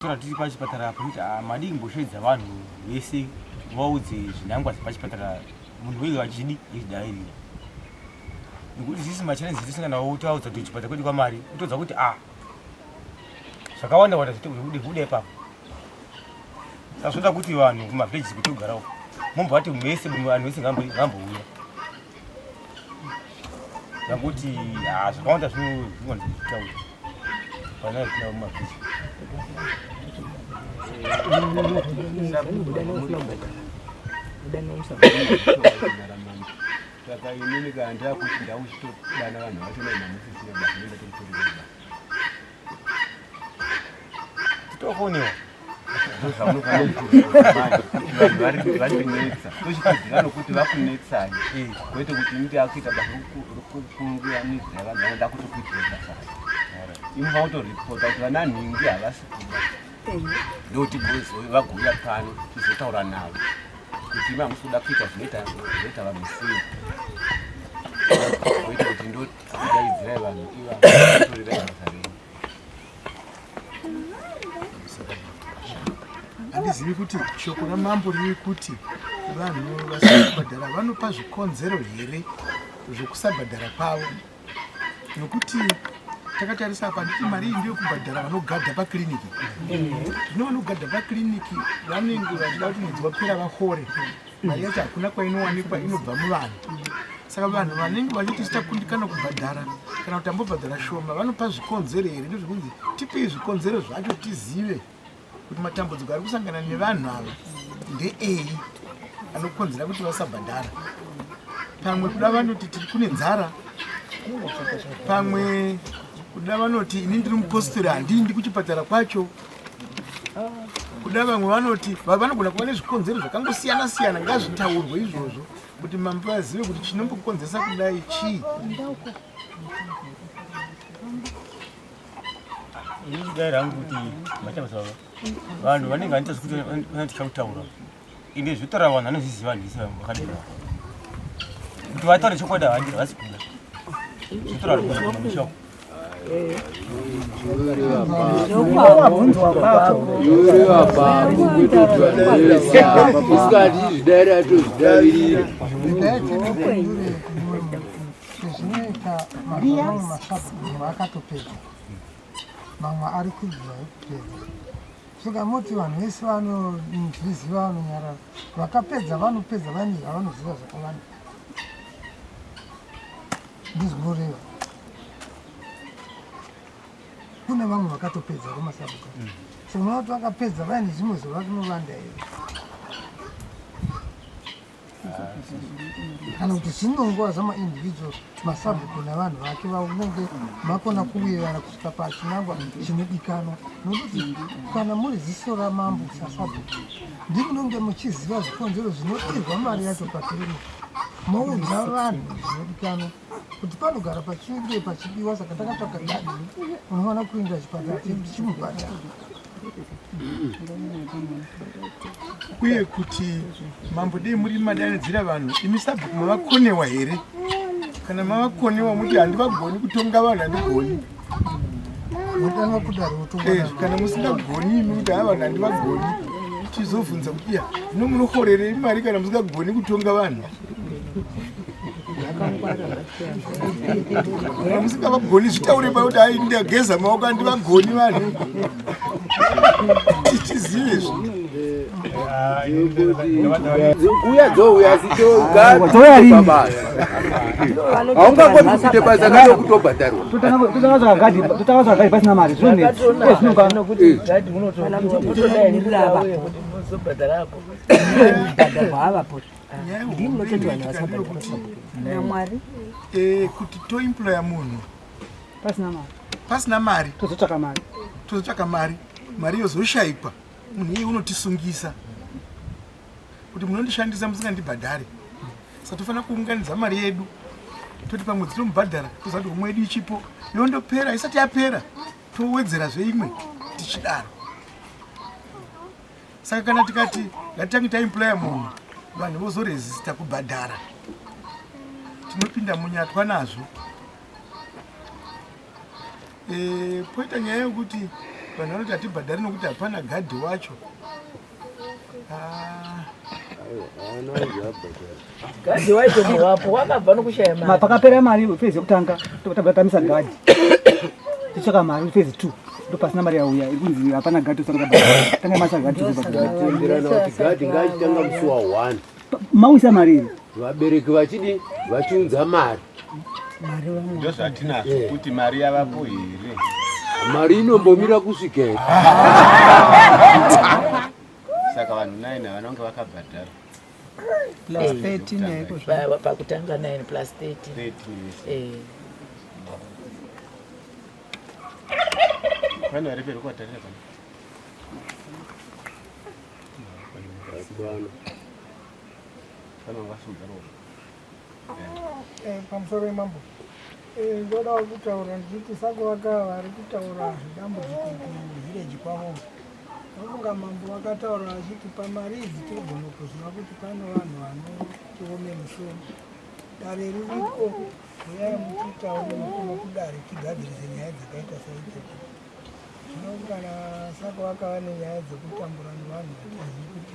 Tora tiri pachipatara kuti madii mbosvedza vanhu vese vaudze zvinangwa zvepachipatara munhu wege vachidi izvidairira nekuti sisi machallenji tisinganawo taudza kuti chipatara kwedu kwamari utodza kuti zvakawanda wanda zvekude ipapo saka zvoda kuti vanhu kumavheji kutogarawo mumbati mese vanhu vese ngambouya nekuti zvakawanda zvinonzitaura pana zvinaa mumavheji saka inini kanda kuti ndau chitodana vanhu vacho namusisina basa nenda tiritoreba titofonewa varinetsa tochitodzira nokuti vakunetsai kwete kuti niti akuita basa kunguyanidza vanhu vanoda kutokuitira basa imva kutoripota kuti vana nhingi havasi kuda ndokuti vagouya pano tizotaura navo kuti mamusoda kuita zvinoita vanhu sei kwete kuti ndodaidzirai vanhu ivatorirai basa renyu. Handizivi kuti shoko ramambo riri kuti vanhu vasina kubhadhara vanopa zvikonzero here zvokusabhadhara kwavo, nokuti takatarisa apa nditi mari iyi ndiyo kubhadhara vanogadha pakiriniki. Zvino vanogadha pakiriniki vanenge vachida kuti mwedzi wapera vahore, mari yacho hakuna kwainowanikwa, inobva muvanhu. Saka vanhu vanenge vachiti tichakundikana kubhadhara kana kuti tambobhadhara shoma vanopa zvikonzero here, ndozvokunzi tipei zvikonzero zvacho tizive kuti matambudziko ari kusangana nevanhu ava ndeei anokonzera kuti vasabhadhara. Pamwe kuda vanoti tiri kune nzara, pamwe kuda vanoti ini ndiri mupositori handindi kuchipatara kwacho, kuda vamwe vanoti vanogona kuva nezvikonzero zvakangosiyana siyana. Ngazvitaurwe izvozvo kuti mambo vazive kuti chinombokonzesa kudai chii. Inodai rangu kuti machabasa vanhu vanenge vanita zvekuti vanatichautaura inde zvotaura vanhu vanozviziva vanhu vese vakadera kuti vataure chokwadi havandira vasi kuda zvotaura vanhu mushoko mamwe ari kudziva kupedza. Saka moti vanhu vese vanozviziva vanonyarara, vakapedza vanopedza vanyika vanoziva zvakawanda. Ndizvinoreva kune vamwe vakatopedza kumasabuka, saka munoti vakapedza vaine zvimwe zvavakunovanda here kana kuti zvinongowa zvamaindividual masabhuku navanhu vake vanenge makona kuwirirana kusvika pachinangwa chinodikanwa. Nokuti kana muri ziso ramambo sasabhuku ndimunonge muchiziva zvikonzero zvinodirwa mari yacho pakiriniki, moudza vanhu zvinodikanwa kuti panogara pachinge pachidiwa. Saka takatsvaga dadi unowana kuenda chipatara chedu tichimubhadhara. Uye kuti mambo dei muri madanidzira vanhu imi sabhuku mavakonewa here? Kana mavakonewa muti handivagoni kutonga vanhu, handigoni. Kana musingagoni imi kuti ava vanhu handivagoni, tizobvunza kuti iya zvino munohorerei mari kana musingagoni kutonga vanhu? Kana musingavagoni zvitaure pauti hai ndageza maoko handivagoni vanhu tichizive zvo. Uya dzouya haungakoni kupinde basa kana kutobhadharwa. Totanga gadi pasina mari kuti toemploya munhu pasina mari tozotsvaka mari yozoshayikwa, munhu iye unotisungisa kuti munondishandisa musingandibhadhare. Saka tofanira kuunganidza mari yedu toti pamwedzi tomubhadhara, toziva kuti umwe yedu ichipo yondopera, isati yapera towedzerazve imwe tichidaro. Saka kana tikati ngatitange taemploya munhu vanhu vozoresista kubhadhara, tinopinda munyatwa nazvo. Poita nyaya yokuti vanhu vanoti hatibhadhari nokuti hapana gadhi wacho. Gadhi wacho muwapo wakabva nokushaya mari. Pakapera mari phase yekutanga tabhatamisa gadhi. Tichaka mari phase 2. Ndo pasina mari yauya ikunzi hapana gadhi usanga bhadhara. Tanga masa gadhi tenderana kuti gadhi ngachitanga musi wa 1. Mauisa mari iri. Vabereki vachidi vachiunza mari. Ndio zvatinazvo kuti mari yavapo here. Mari inombomira kusvikei. Saka vanhu 9 vanonge vakabhadhara. Plus 13 pakutanga 9 plus 13. Pane vari peri kuvatarira kana? Kana vasudza roho. Pamusoro wemambo. Ndoda kutaura nditi sakuvaka vari kutaura zvidambudziko kuvhireji kwavo. Vafunga mambo vakataura vachiti pamari idzi tinogona kuziva kuti pane vanhu vanotiome musoro. Dare ririko uyai muchitaura mukono kudare tigadzirise nyaya dzakaita saidzodzo. Zvino kana sakuvaka vane nyaya dzekutambura nevanhu vatizivi kuti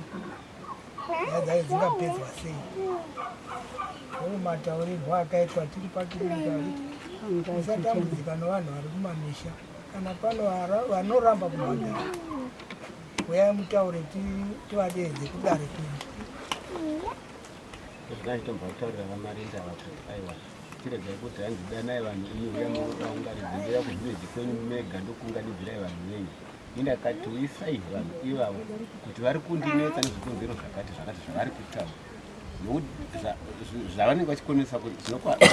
nyaya dzayo dzingapedzwa sei. Mataurirwo akaitwa tiri pakirinika kuti musatambudzika nevanhu vari kumamisha. Kana pano vanoramba kubhadhara uyai mutaure tivadedze kudare kwedu. Zvaitombotaurira vamarinda kuti aiwa tiregai kuti hanzi danai vanhu iuya muunganidzira kuzvireji kwenyu mega ndokuunganidzirai vanhu venyu. Indakati uisai vanhu ivavo kuti vari kundinetsa nezvikonzero zvakati zvavari kutaura. Nokuti zvavanenge vachikonesa kuti zvinokwati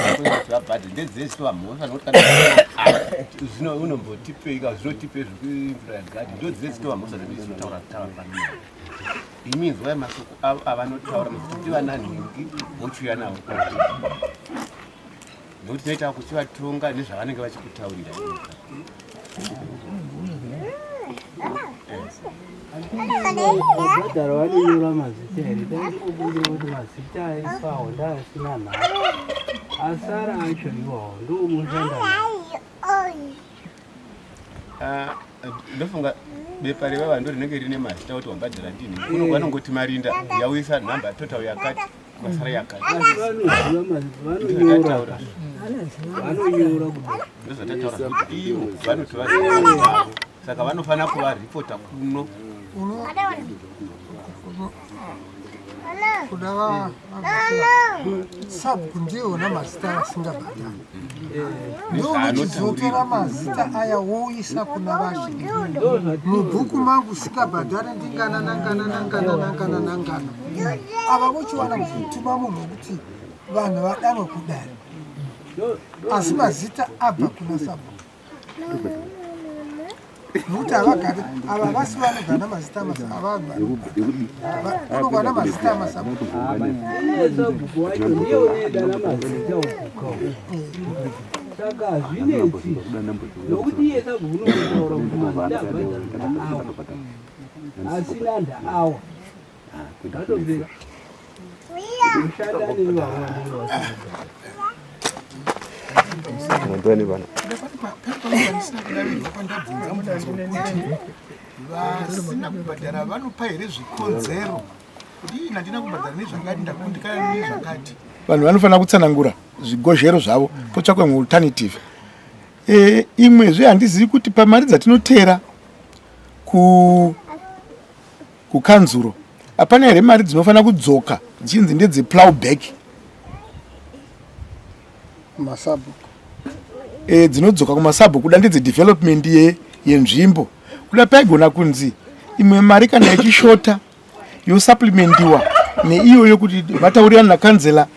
vabhadhe ndedzei chitovamhosa nokuti kana zvino unombotipeika zvinotipe zvekuimvura yagadhi ndodzei chitovamhosa nekuitaura panini. Iminzwa masuku avanotaura kuti tivana nhingi vochiuya navo nokuti tinoita kuchivatonga nezvavanenge vachikutaurira. Badhara vadinyora mazita here taikumbira kuti mazita aisawo ndaasina nhare asara acho iwawo ndomushanda. Ndofunga bepa revava ndo rinenge rine mazita kuti wabhadhara ndini unogona nongoti marinda yauyisa nhamba total yakati kwasara yakati. Asi vanoziva mazita vanonyora kudai ndozvatataura kuti ivo vanoti vaziva saka vanofanira kuvaripota kuno kudava sabu ndiona mazita asingabhadhari. Ndokuchizotora mazita aya woisa kuna vasviki mubhuku mangu sikabhadhari ndingana nangana ava vochiwana kutuma munhu wekuti vanhu vadanwe kudare asi mazita abva kuna sabu nokuti havagari ava vasi vanogana mazita unogana mazita amasabu sabhuku wacho ndiye unoedana mazita okukawo saka hazvinetsi nokuti iye sabhuku unotaura kuti mazita abhadhara awa asina ndaawa zvatopera ushanda nevavana vasina kubhadhara vanopa here zvikonzero kuti ii handina kubhadhara nezvakati ndakundikana nezvakati. Vanhu vanofanira kutsanangura zvigozhero zvavo potsvakwe mualternative. Imwezve handizivi kuti pamari dzatinotera kukanzuro hapana here mari dzinofanira kudzoka dzinzi ndedzeplowback masabu dzinodzoka kumasabu kuda ndedzedevelopment yenzvimbo kuda paigona kunzi imwe mari kana yachishota yosupplementiwa neiyo yokuti vataurirana nakanzela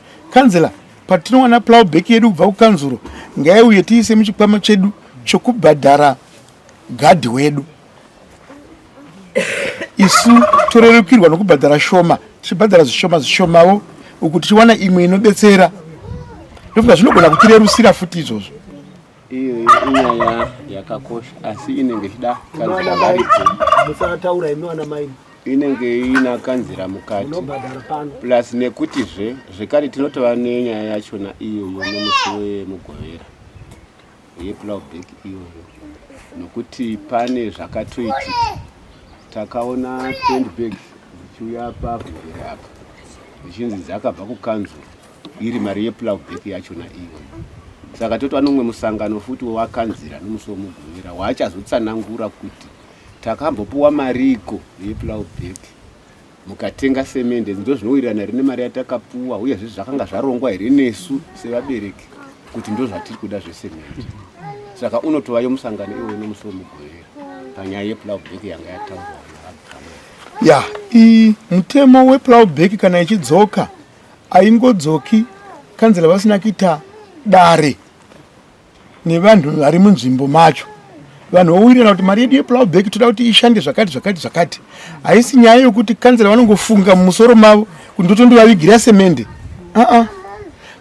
patinowana plowback yedu kubva kukanzuro ngaiuye tiise muchikwama chedu chokubhadhara gadhi wedu. Isu torerukirwa nokubhadhara shoma tichibhadhara zvishomawo uku tichiwana imwe inobetsera. Ndofunga zvinogona kutirerusira futi izvozvo. Iyo inyaya yakakosha asi inenge chida kanzira varipo musataura inowana maini inenge ina kanzira mukati plus nekuti zvekare tinotova nenyaya yachona iyo yonomusi wemugovera yePlowback iyoyo, nokuti pane zvakatoitika. Takaona 20 bags dzichiuya apa kumberi apa zichinzi dzakabva kukanzuru iri mari yePlowback yachona iyoyo. Saka totwa nomwe musangano futi wakanzira nomusi womugumira wachazotsanangura kuti takambopuwa mariko yePlowback mukatenga semende ndo zvinowirirana rine mari yatakapuwa uye zvakanga zvarongwa here nesu sevabereki kuti ndo zvatiri kuda zvesemende. Saka unotovayo musangano iwoyo nomusi womugumira panyaya yePlowback yanga yataurwa. Ya, mutemo wePlowback kana ichidzoka aingodzoki kanzela vasina kuita dare nevanhu vari munzvimbo macho. Vanhu vowirirana kuti mari yedu yePlowback toda kuti ishande zvakati. Haisi nyaya yokuti kanzela vanongofunga mumusoro mavo kuti ndotondovavigira semende.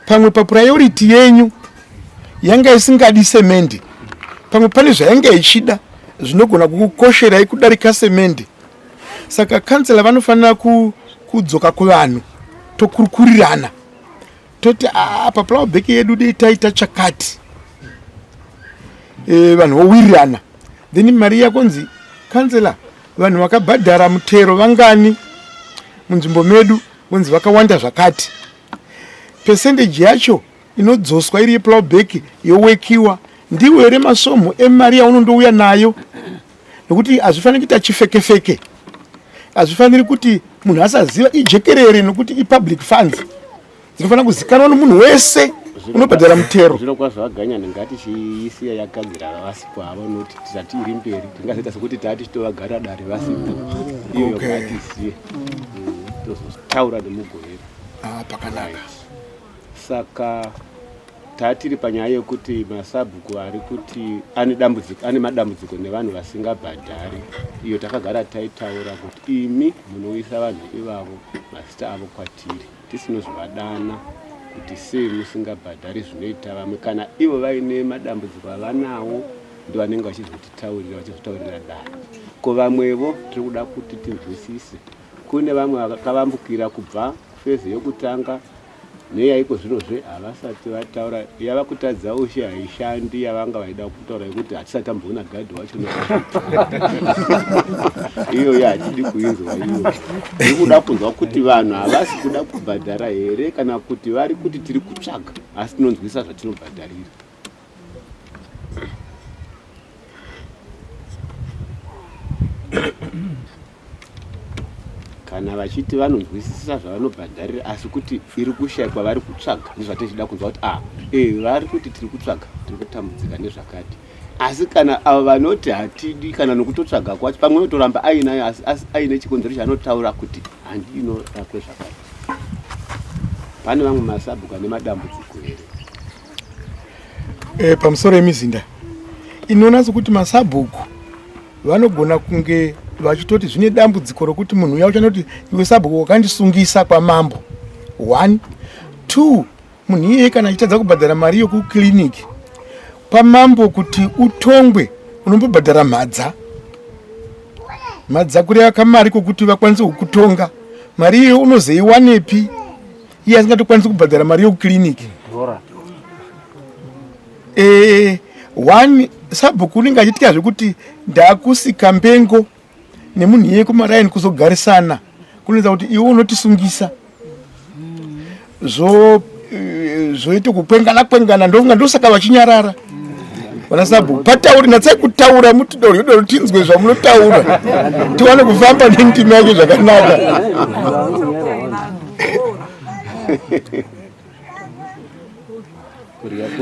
Pamwe papurayority yenyu yanga isingadi semende, pamwe pane zvayanga ichida zvinogona kukukosherai kudarika semende. Saka kanzela vanofanira kudzoka kuvanhu tokurukurirana toti paPlowback yedu dei taita chakati, vanhu vowirirana. Then mari yakonzi kanzela vanhu vakabhadhara mutero vangani munzvimbo medu vonzi vakawanda zvakati, percentage yacho inodzoswa iri yePlowback yowekiwa ndiwo here masomo emari yaunondouya nayo, nokuti hazvifaniri kuita chifekefeke, hazvifaniri kuti munhu asaziva ijekerere, nokuti ipublic funds dzinofanira kuzikanwa nomunhu wese unobhadhara mutero. Zvinokwazvo vaganya ndingati chiisiya yakagadzira vasikwa avo noti tisati iri mberi tingazoita sekuti tati titovagara dare vasipo iyoyo ngatiziye tozotaura nemugorero pakanaka. Saka tatiri panyaya yekuti masabhuku ari kuti ane madambudziko nevanhu vasingabhadhari, iyo takagara taitaura kuti imi munoisa vanhu ivavo mazita avo kwatiri tisinozvivadana kuti sei musingabhadhari zvinoita vamwe, kana ivo vaine madambudziko avanawo ndo vanenge vachizotaurira dare. Ko vamwevo tiri kuda kuti tinzwisise, kune vamwe vakavambukira kubva fezi yokutanga neyaiko zvinozve havasati vataura yava kutadza ushe haishandi yavanga vaida kutaura yekuti hatisati tamboona gadhi wacho iyoyo hatidi kuinzwa iyo. Tiri kuda kunzwa kuti vanhu havasi kuda kubhadhara here kana kuti vari kuti tiri kutsvaga asi tinonzwisa zvatinobhadharira. Kana vachiti vanonzwisisa zvavanobhadharira asi kuti iri kushayikwa vari kutsvaga ndizvatichida kunzwa kuti vari kuti tiri kutsvaga tiri kutambudzika nezvakati, asi kana avo vanoti hatidi kana nokutotsvaga kwacho pamwe unotoramba ainayo asi aine chikonzero chaanotaura kuti handinorakwe zvakati. Pane vamwe masabhuku ane madambudziko here pamusoro emizinda inoona sekuti masabhuku vanogona kunge vachitoti zvine dambudziko rokuti munhu uya uchanoti iwe sabhuku wakandisungisa kwamambo 1 2 munhu iye kana achitadza kubhadhara mari yokukliniki pamambo kuti utongwe unombobhadhara mhadza kureva kamari kokuti vakwanise kukutonga. Mari iyo unozoiwanepi iye asingatokwanisi kubhadhara mari yokukliniki? 1 sabhuku unenge achitika zvekuti ndakusika mbengo nemunhu iye kumaraini kuzogarisana kunoita kuti iwe unotisungisa zvoite kukwengana ndofunga ndosaka vachinyarara vana sabhuku. Patauri natsai kutaura mutidoryo tinzwe zvamunotaura tiwane kufamba nendimi yacho zvakanaka.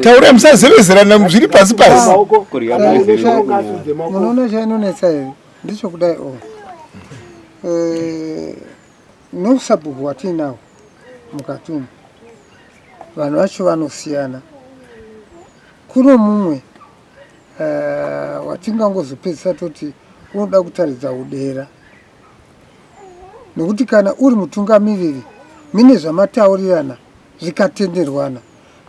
Taura musazevezerana zviri pasi pasi. Munoona chainonetsa here ndicho kudai nosabhuku watinawo mukati umu vanhu vacho vanosiyana. Kuno mumwe watingangozopedzisa toti unoda kutaridza udera, nokuti kana uri mutungamiriri mine zvamataurirana zvikatenderwana,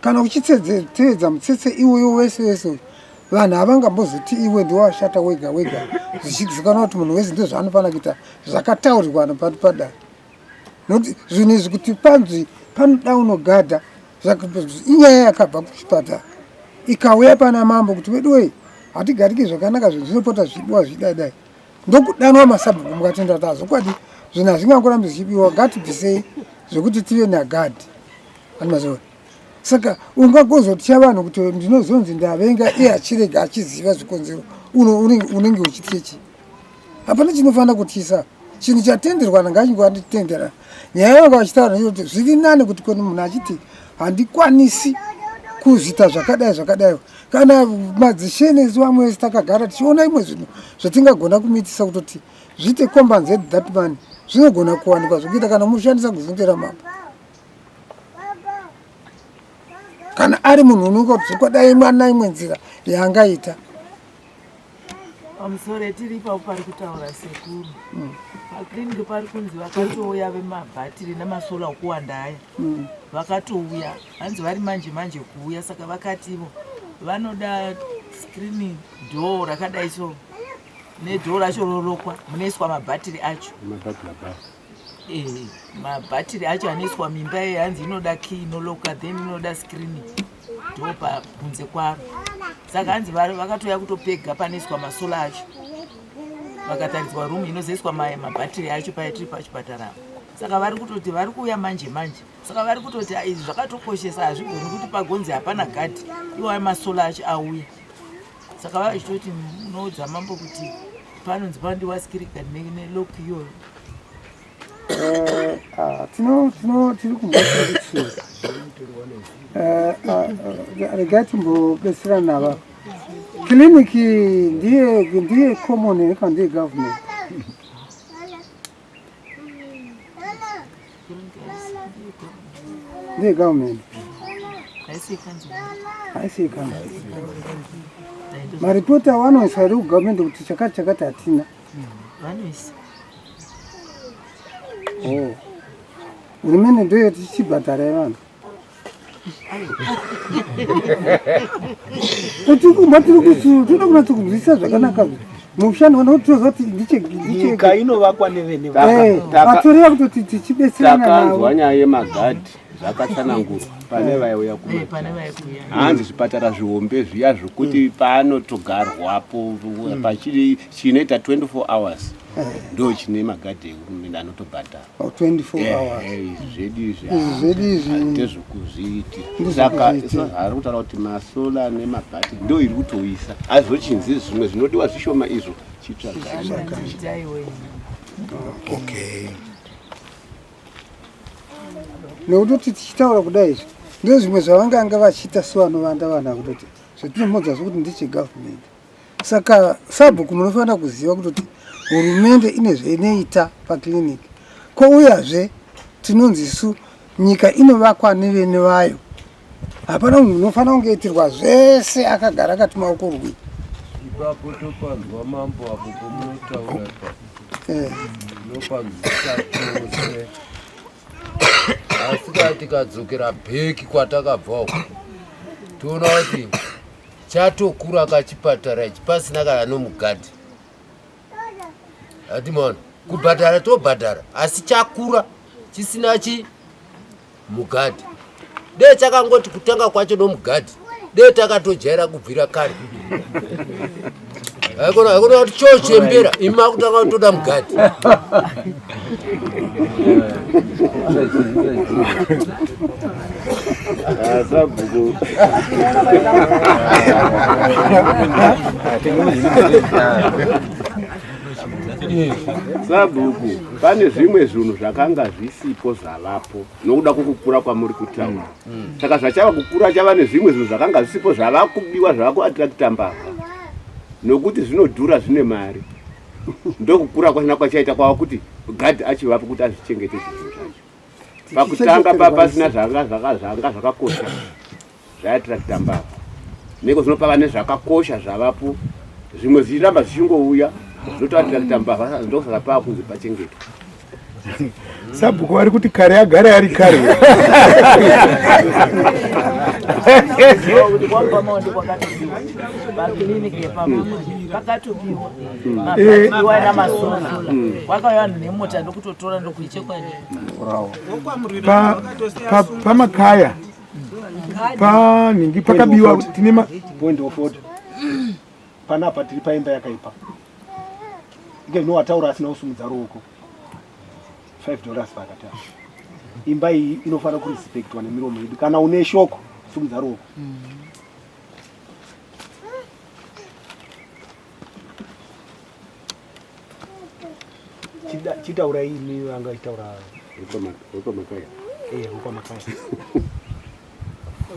kana uchiteedza mutsetse iwoyo wese wese vanhu havangambozoti iwe ndiwashata wega zvichizikanwa kuti munhu wese ndezvaanofanira kuita zvakataurirwana padare. Nokuti zvinhu izvi kuti panzi panoda unogadha inyaya yakabva kuchipatara ikauya pana mambo kuti wedu hatigariki zvakanaka zvinopota zvibiwa zvidai ndokudanwa masabhuku mukatenda tazo kwadi zvinhu hazvingangorambi zvichibiwa ngatibvisei zvokuti tive nagadhi animazoona. Saka ungagozotya vanhu kuti ndinozonzi ndavenga iye achirega achiziva zvikonzero unenge uchitichi. Hapana chinofanira kutyisa. Chinhu chatenderwa ngachingwanditenderana. Nyaya yanga vachitaura kuti zviri nani kuti koni munhu achiti handikwanisi kuzvita zvakadai kana madzishenezi vamwe vese takagara tichiona imwe zvinhu zvatingagona kumitisa kutoti zviite compensate that money zvinogona kuwanikwa zvokuita kana mushandisa kuzondera mambo. Kana ari munhu unonga kuti kwadai mwana imwe nzira yaangaita. Pamusoro tiri ipapo pari kutaura sekuru. Pakiriniki pari kunzi vakatouya vemabhatiri namasola okuwanda aya. Vakatouya hanzi vari manje kuuya saka vakativo vanoda screen door rakadai so nedhoo racho rorokwa munoiswa mabhatiri acho. Mabhatiri acho anoiswa mimba ye hanzi inoda key inoloka then inoda screen door pakunze kwaro. Saka hanzi vakatoya kutopega panoiswa masola acho. Vakataridzwa room inozoiswa mabhatiri acho paitiri pachipatara. Saka vari kutoti vari kuuya manje. Saka vari kutoti izvi zvakatokoshesa hazvigoni kuti pagonzi hapana gadhi iwayo masola acho auya. Saka vachitoti munoudza mambo kuti panonzi pandiwasikirika neloki iyoyo. Tiri kumboita regai timbobetserana nava. Kiliniki ndiye common kana ndiye government? Ndiye government. Haisi kanzi. Maripota vanoisa iri kugovernment kuti chakati hatina. Vanoisa. Hurumende ndoyo tichibhadhara vanhu. Tinogona kunzwisisa zvakanaka mushando wanotoza kuti nyika inovakwa nevene vatoreva kutoti tichibetserana navo. Takanzwa nyaya yemagadhi zvakatsanangurwa pane vaiuya hanzi zvipatara zvihombe zviya zvokuti paanotogarwapo pachiri chinoita 24 hours ndo chine magadhi ehurumende anotobhadhara 24 hours. Zvedu ndezvokuzviiti saka hari kutaura kuti masola nemabhati ndo iri kutoisa azochinzi zvimwe zvinodiwa zvishoma izvo chitsvagai. Nekutoti tichitaura kudai izvi ndo zvimwe zvavanganga vachiita sevanovanda vanhu kutoti zvetinomodza zvokuti ndechegovernment. Saka sabhuku munofanira kuziva kutoti hurumende ine zvainoita pakiliniki. Kouyazve tinonzi isu nyika inovakwa nevene vayo. Hapana munhu unofanira kunge itirwa zvese akagara akati maoko rwi. Ipapo topanzwa mambo apo pomunotaura nopanzisa chose asi kana tikadzokera bheki kwatakabva uko toona kuti chatokura kachipatara ichi pasina kana nomugadhi. Hatimona kubhadhara tobhadhara asi chakura chisina mugadhi. Dei chakangoti kutanga kwacho nomugadhi dei takatojaira kubvira kare. Haikona kuti chochembera ima kutanga kutoda mugadhi. Sabhuku sabhuku pane zvimwe zvinhu zvakanga zvisipo zvavapo nokuda kwokukura kwamuri kutaura. Saka zvachava kukura chava nezvimwe zvinhu zvakanga zvisipo zvavakubiwa zvavakuatirakita mbavha nokuti zvinodhura zvine mari. Ndokukura kwachona kwachaita kwava kuti gadhi achivapo kuti azvichengete zvinhu zvacho. Pakutanga papasina zvanga zvakakosha zvaatirakita mbavha. Neko zvinopava nezvakakosha zvavapo zvimwe zvichiramba zvichingouya zvotoatirakita mbavha ndosaka pava kunzi pachengetwa. Sabhuku vari kuti kare agare ari kare. Kuti kwamba maonde kwakatobiwa pakiliniki yepamwe pakatobiwa mabhatiwa namasola wakauya vanhu nemota ndokutotora ndokuichekwa pamakaya Paningi pakabiwa tinema point of order. Panapa tiri paimba yakaipa. Ike wataura asina usumudza ruoko. $5 pakata. Imba iyi inofanira kurespectwa nemiromo yedu. Kana une shoko sumudza ruoko. Chitaura ini anga itaura uko makaya. Uko makaya.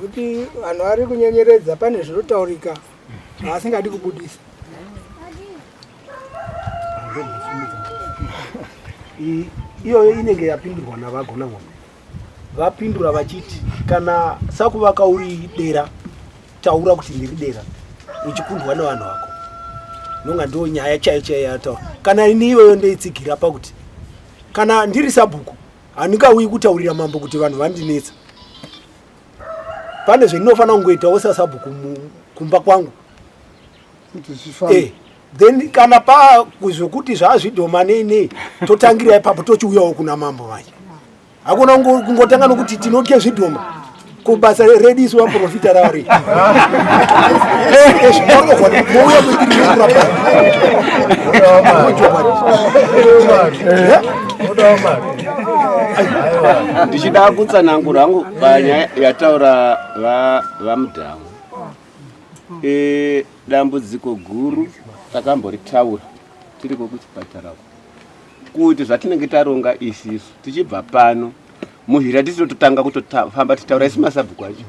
Kuti vanhu vari kunyenyeredza pane zvinotaurika asingadi kubudisa. Iyo inenge yapindurwa navagona ng'ombe. Vapindura vachiti kana sakuvaka uri dera taura kuti ndiri dera uchikundwa nevanhu vako. Nonga ndo nyaya chaicho yataura. Kana ini iwewe ndoitsigira pakuti kana ndiri sabhuku handingauyi kutaurira mambo kuti vanhu vandinetsa. Pane zvendinofanira kungoitawo sasabhuku kumba kwangu. Then kana pakuzvokuti zvazvidhoma nei totangira ipapo tochiuyawo kuna mambo vacho. Hakuna kungotanga nokuti tinotye zvidhoma kubasa redis waprofita ravari. Ndichida kutsanangura hangu panyaya yataura vamudhamu. Dambudziko guru takamboritaura tiri kuchipatara kuti zvatinenge taronga isisu tichibva pano muhira tisitotanga kutofamba titaura isi masabhuku acho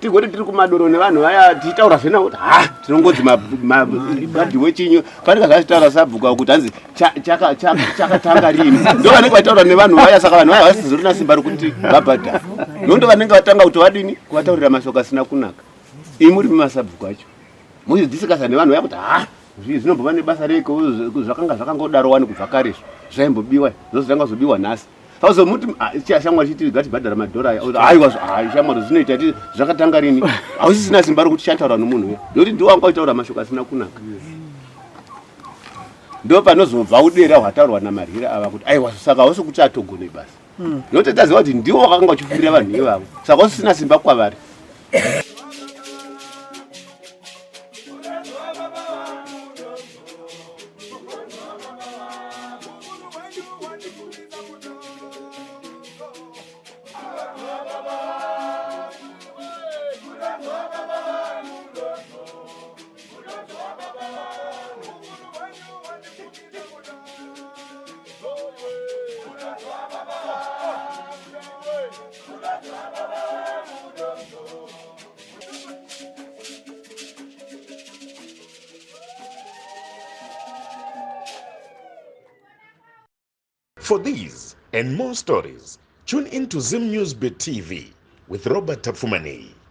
tigoti tiri kumadoro nevanhu vaya tichitaura zvena kuti tinongodzi mabhadhi wechinyo patinga zvachitaura sabhuku kuti hanzi chakatanga rini ndo vanenge vataura nevanhu vaya saka vanhu vaya vasizorina simba rokuti vabhadha nondo vanenge vatanga kuti vadini kuvataurira mashoko asina kunaka imuri mumasabhuku acho muchidzisikasa nevanhu vaya kuti zvinombova nebasa reko zvakanga zvakangodaro wani kubva kare zvaimbobiwa zvozvitanga zobiwa nhasi sauzomuti shamwari chiti gatibhadhara madhora aiwa shamwari zvinoita ti zvakatanga rini hausisina simba rokuti chataura nomunhu uya nokuti ndiwo wanga utaura mashoko asina kunaka ndo panozobva udera hwataurwa namarira ava kuti aiwa saka hausi kuti atogone basa nokuti taziva kuti ndiwo wakanga uchifurira vanhu ivavo saka usisina simba kwavari. For these and more stories, tune in to Zim Newsbeat TV with Robert Tafumani.